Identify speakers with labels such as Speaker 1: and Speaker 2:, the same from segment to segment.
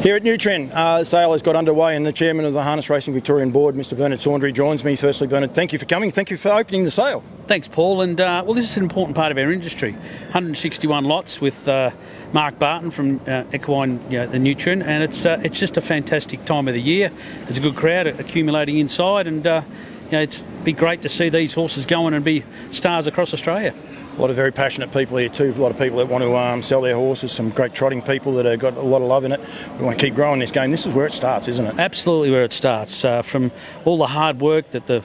Speaker 1: Here at Nutrien, the sale has got underway and the chairman of the Harness Racing Victorian Board, Mr Bernard Saundry, joins me. Firstly, Bernard, thank you for coming. Thank you for opening the sale.
Speaker 2: Thanks, Paul. And well, this is an important part of our industry. 161 lots with Mark Barton from Equine, the Nutrien, and it's just a fantastic time of the year. There's a good crowd accumulating inside, and it's be great to see these horses going and be stars across Australia.
Speaker 1: A lot of very passionate people here too, a lot of people that want to sell their horses, some great trotting people that have got a lot of love in it. We want to keep growing this game. This is where it starts, isn't it?
Speaker 2: Absolutely where it starts. From all the hard work that the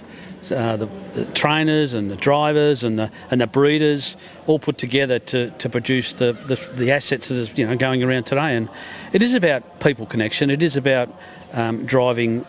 Speaker 2: trainers and the drivers and the breeders all put together to produce the assets that is going around today. And it is about people connection. It is about driving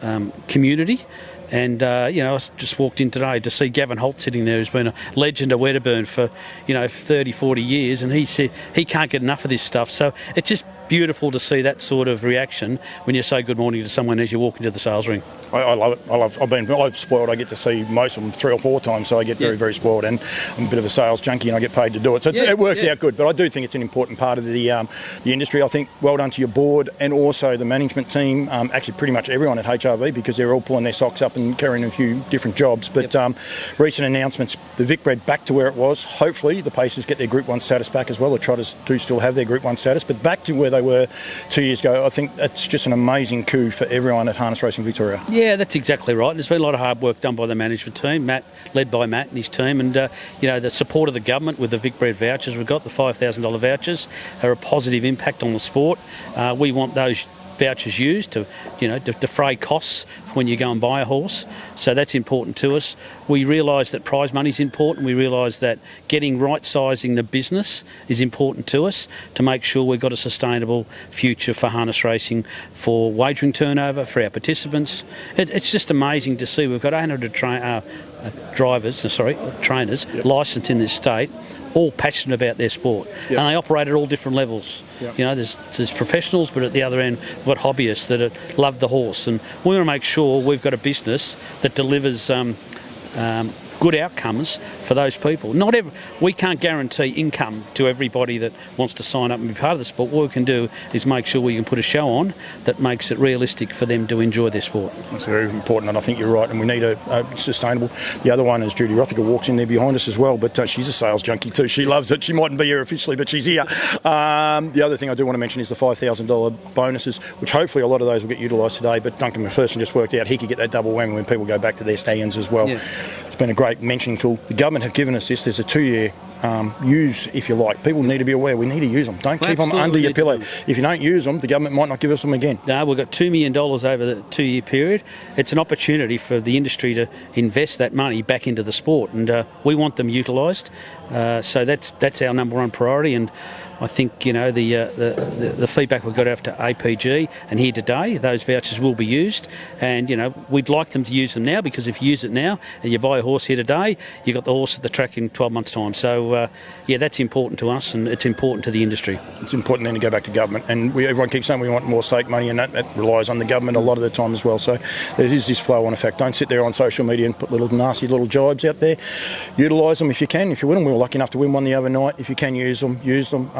Speaker 2: community. And I just walked in today to see Gavin Holt sitting there, who's been a legend of Wedderburn for 30, 40 years, and he said he can't get enough of this stuff. So it's just beautiful to see that sort of reaction when you say good morning to someone as you walk into the sales ring.
Speaker 1: I love it. I'm spoiled. I get to see most of them 3 or 4 times, so I get very, very spoiled. And I'm a bit of a sales junkie, and I get paid to do it. So it works out good. But I do think it's an important part of the industry. I think well done to your board and also the management team. Actually, pretty much everyone at HRV, because they're all pulling their socks up and carrying a few different jobs. But recent announcements: the Vicbred back to where it was. Hopefully, the Pacers get their Group 1 status back as well. The Trotters do still have their Group 1 status, but back to where they were 2 years ago. I think that's just an amazing coup for everyone at Harness Racing Victoria.
Speaker 2: Yeah, that's exactly right. There's been a lot of hard work done by the management team, led by Matt and his team, and the support of the government with the Vicbred vouchers we've got, the $5,000 vouchers, are a positive impact on the sport. We want those vouchers used to defray costs when you go and buy a horse, so that's important to us. We realise that prize money is important. We realise that getting right sizing the business is important to us to make sure we've got a sustainable future for harness racing, for wagering turnover, for our participants. It's just amazing to see. We've got 800 trainers licensed in this state, all passionate about their sport, and they operate at all different levels. There's professionals, but at the other end we've got hobbyists that love the horse, and we want to make sure we've got a business that delivers good outcomes for those people. We can't guarantee income to everybody that wants to sign up and be part of the sport. What we can do is make sure we can put a show on that makes it realistic for them to enjoy their sport.
Speaker 1: That's very important, and I think you're right, and we need a sustainable. The other one is Judy Rothiger walks in there behind us as well, but she's a sales junkie too. She loves it. She mightn't be here officially, but she's here. The other thing I do want to mention is the $5,000 bonuses, which hopefully a lot of those will get utilised today, but Duncan McPherson just worked out he could get that double whammy when people go back to their stands as well. It's been a great mentioning tool. The government have given us this. There's a 2-year use, if you like. People need to be aware. We need to use them. Don't keep them under your pillow. If you don't use them, the government might not give us them again.
Speaker 2: No, we've got $2 million over the 2-year period. It's an opportunity for the industry to invest that money back into the sport, and we want them utilised. So that's our number one priority. And I think the feedback we got after APG and here today, those vouchers will be used, and we'd like them to use them now, because if you use it now and you buy a horse here today, you got the horse at the track in 12 months' time. So that's important to us, and it's important to the industry.
Speaker 1: It's important then to go back to government, and everyone keeps saying we want more stake money, and that relies on the government a lot of the time as well. So there is this flow-on effect. Don't sit there on social media and put nasty little jibes out there. Utilise them if you can. If you win them, we were lucky enough to win one the other night. If you can use them,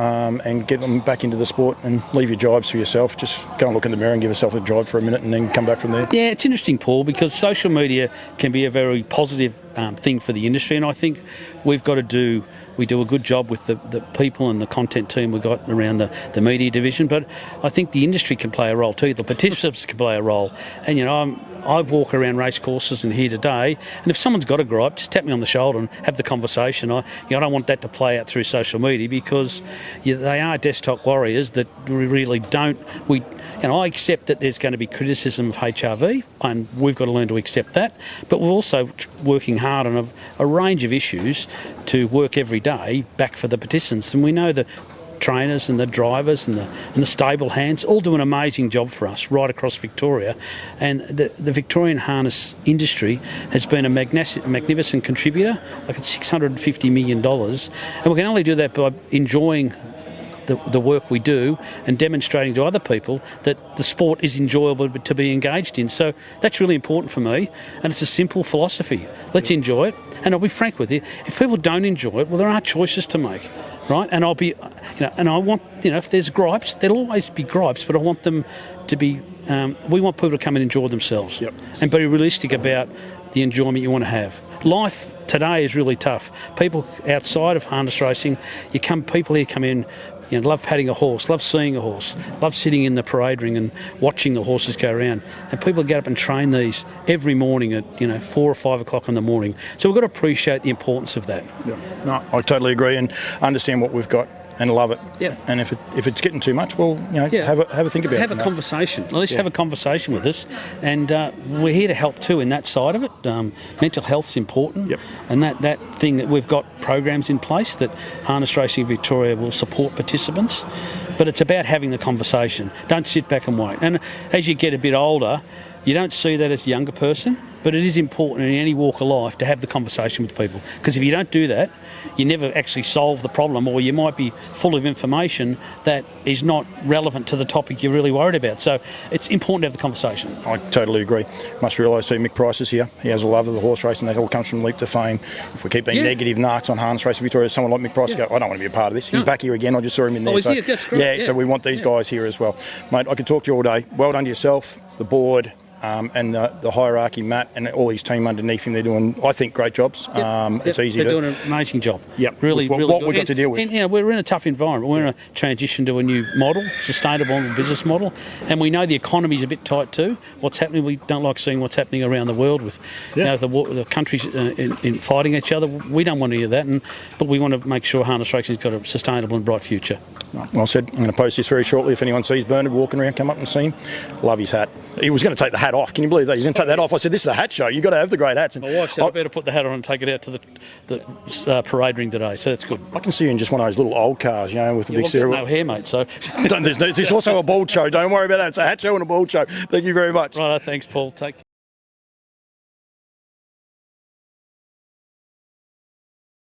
Speaker 1: and get them back into the sport, and leave your jibes for yourself. Just go and look in the mirror and give yourself a jibe for a minute, and then come back from there.
Speaker 2: Yeah, it's interesting, Paul, because social media can be a very positive thing for the industry, and I think we do a good job with the people and the content team we've got around the media division, but I think the industry can play a role too. The participants can play a role, and I walk around race courses and here today, and if someone's got a gripe, just tap me on the shoulder and have the conversation. I don't want that to play out through social media, because they are desktop warriors that we really don't. I accept that there's going to be criticism of HRV, and we've got to learn to accept that. But we're also working hard on a range of issues to work every day back for the participants, and we know that trainers and the drivers and the stable hands all do an amazing job for us right across Victoria, and the Victorian harness industry has been a magnificent contributor. Like it's $650 million, and we can only do that by enjoying the work we do and demonstrating to other people that the sport is enjoyable to be engaged in. So that's really important for me, and it's a simple philosophy. Let's enjoy it, and I'll be frank with you, if people don't enjoy it, well, there are choices to make. right? And I'll be, and I want, if there's gripes, there'll always be gripes, but I want them to be. We want people to come and enjoy themselves, and be realistic about the enjoyment you want to have. Life today is really tough. People outside of harness racing, people here come in. Love patting a horse, love seeing a horse, love sitting in the parade ring and watching the horses go around. And people get up and train these every morning at 4 or 5 o'clock in the morning. So we've got to appreciate the importance of that.
Speaker 1: Yeah. No, I totally agree and understand what we've got and love it.
Speaker 2: Yeah.
Speaker 1: And if it's getting too much, well, have a think about it.
Speaker 2: Have a conversation. At least have a conversation with us. And we're here to help too in that side of it. Mental health's important.
Speaker 1: Yep.
Speaker 2: And that thing that we've got programs in place that Harness Racing Victoria will support participants. But it's about having the conversation. Don't sit back and wait. And as you get a bit older, you don't see that as a younger person, but it is important in any walk of life to have the conversation with people. Because if you don't do that, you never actually solve the problem, or you might be full of information that is not relevant to the topic you're really worried about. So it's important to have the conversation.
Speaker 1: I totally agree. Must realise too, Mick Price is here. He has a love of the horse racing. That all comes from Leap to Fame. If we keep being negative narcs on Harness Racing Victoria, someone like Mick Price go, I don't want to be a part of this. He's back here again. I just saw him in there.
Speaker 2: He's here. That's great.
Speaker 1: So we want these guys here as well. Mate, I could talk to you all day. Well done to yourself, the board, and the hierarchy, Matt, and all his team underneath him. They're doing, I think, great jobs. It's easy.
Speaker 2: They're doing an amazing job.
Speaker 1: Yep.
Speaker 2: Really,
Speaker 1: what
Speaker 2: really.
Speaker 1: What we've got to deal with.
Speaker 2: And, we're in a tough environment. We're in a transition to a new model, sustainable business model, and we know the economy's a bit tight too. What's happening? We don't like seeing what's happening around the world with the countries in fighting each other. We don't want any of that, but we want to make sure harness racing's got a sustainable and bright future.
Speaker 1: Well said. I'm going to post this very shortly. If anyone sees Bernard walking around, come up and see him. Love his hat. He was going to take the hat off. Can you believe that? He's going to take that off. I said, this is a hat show. You've got to have the great hats. And
Speaker 2: my wife said I better put the hat on and take it out to the parade ring today, so that's good.
Speaker 1: I can see you in just one of those little old cars, with a big steering wheel.
Speaker 2: No hair, mate, so...
Speaker 1: There's also a bald show. Don't worry about that. It's a hat show and a bald show. Thank you very much.
Speaker 2: Right, thanks, Paul. Take